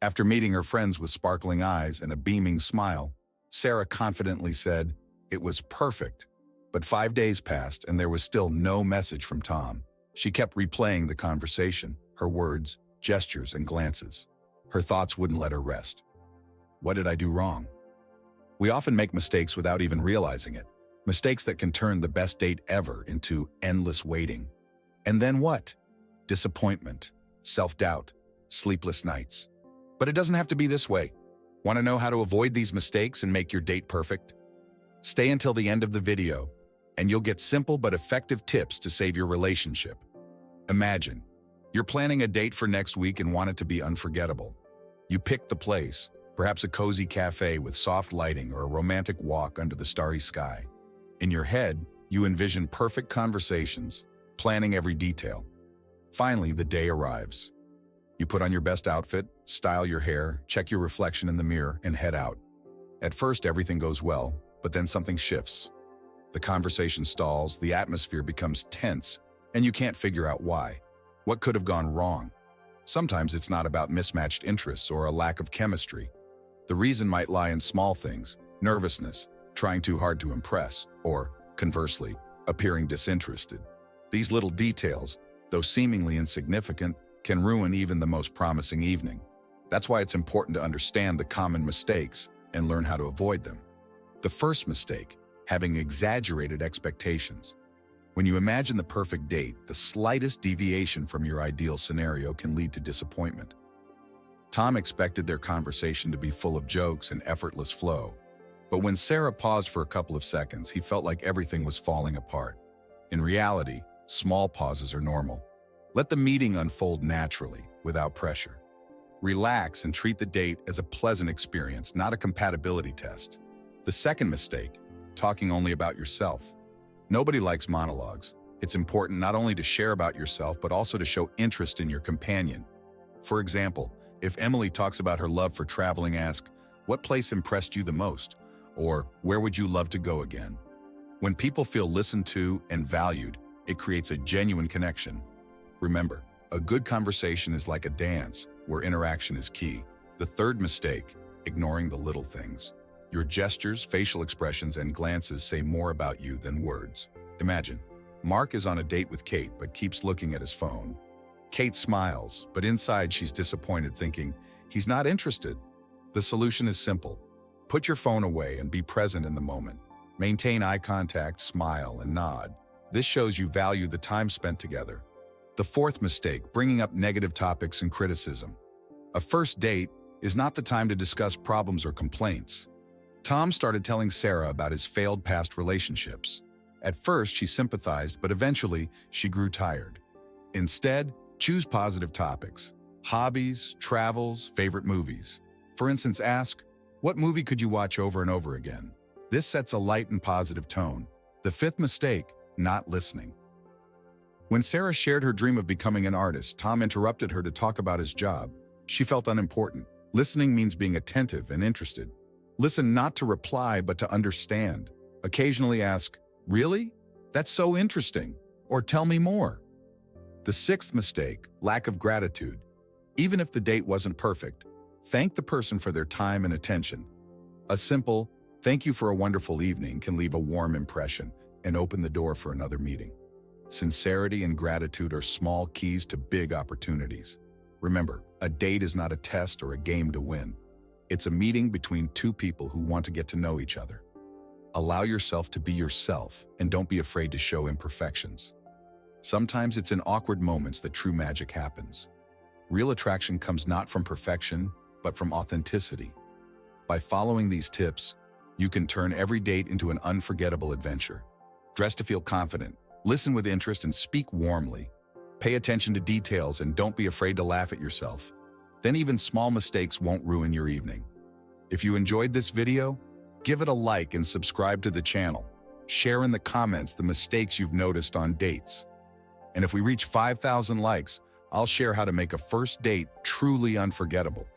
After meeting her friends with sparkling eyes and a beaming smile, Sarah confidently said, "It was perfect." But 5 days passed and there was still no message from Tom. She kept replaying the conversation, her words, gestures, and glances. Her thoughts wouldn't let her rest. What did I do wrong? We often make mistakes without even realizing it. Mistakes that can turn the best date ever into endless waiting. And then what? Disappointment, self-doubt, sleepless nights. But it doesn't have to be this way. Want to know how to avoid these mistakes and make your date perfect? Stay until the end of the video, and you'll get simple but effective tips to save your relationship. Imagine, you're planning a date for next week and want it to be unforgettable. You pick the place, perhaps a cozy cafe with soft lighting or a romantic walk under the starry sky. In your head, you envision perfect conversations, planning every detail. Finally, the day arrives. You put on your best outfit, style your hair, check your reflection in the mirror, and head out. At first, everything goes well, but then something shifts. The conversation stalls, the atmosphere becomes tense, and you can't figure out why. What could have gone wrong? Sometimes it's not about mismatched interests or a lack of chemistry. The reason might lie in small things, nervousness, trying too hard to impress, or, conversely, appearing disinterested. These little details, though seemingly insignificant, can ruin even the most promising evening. That's why it's important to understand the common mistakes and learn how to avoid them. The first mistake, having exaggerated expectations. When you imagine the perfect date, the slightest deviation from your ideal scenario can lead to disappointment. Tom expected their conversation to be full of jokes and effortless flow. But when Sarah paused for a couple of seconds, he felt like everything was falling apart. In reality, small pauses are normal. Let the meeting unfold naturally, without pressure. Relax and treat the date as a pleasant experience, not a compatibility test. The second mistake, talking only about yourself. Nobody likes monologues. It's important not only to share about yourself, but also to show interest in your companion. For example, if Emily talks about her love for traveling, ask, "What place impressed you the most?" Or, "Where would you love to go again?" When people feel listened to and valued, it creates a genuine connection. Remember, a good conversation is like a dance, where interaction is key. The third mistake, ignoring the little things. Your gestures, facial expressions, and glances say more about you than words. Imagine, Mark is on a date with Kate but keeps looking at his phone. Kate smiles, but inside she's disappointed, thinking, he's not interested. The solution is simple. Put your phone away and be present in the moment. Maintain eye contact, smile, and nod. This shows you value the time spent together. The fourth mistake, bringing up negative topics and criticism. A first date is not the time to discuss problems or complaints. Tom started telling Sarah about his failed past relationships. At first, she sympathized, but eventually, she grew tired. Instead, choose positive topics. Hobbies, travels, favorite movies. For instance, ask, "What movie could you watch over and over again?" This sets a light and positive tone. The fifth mistake, not listening. When Sarah shared her dream of becoming an artist, Tom interrupted her to talk about his job. She felt unimportant. Listening means being attentive and interested. Listen not to reply, but to understand. Occasionally ask, "Really? That's so interesting," or "Tell me more." The sixth mistake, lack of gratitude. Even if the date wasn't perfect, thank the person for their time and attention. A simple, "Thank you for a wonderful evening," can leave a warm impression and open the door for another meeting. Sincerity and gratitude are small keys to big opportunities. Remember, a date is not a test or a game to win. It's a meeting between two people who want to get to know each other. Allow yourself to be yourself and don't be afraid to show imperfections. Sometimes it's in awkward moments that true magic happens. Real attraction comes not from perfection, but from authenticity. By following these tips, you can turn every date into an unforgettable adventure. Dress to feel confident, listen with interest, and speak warmly. Pay attention to details and don't be afraid to laugh at yourself. Then even small mistakes won't ruin your evening. If you enjoyed this video, give it a like and subscribe to the channel. Share in the comments the mistakes you've noticed on dates. And if we reach 5,000 likes, I'll share how to make a first date truly unforgettable.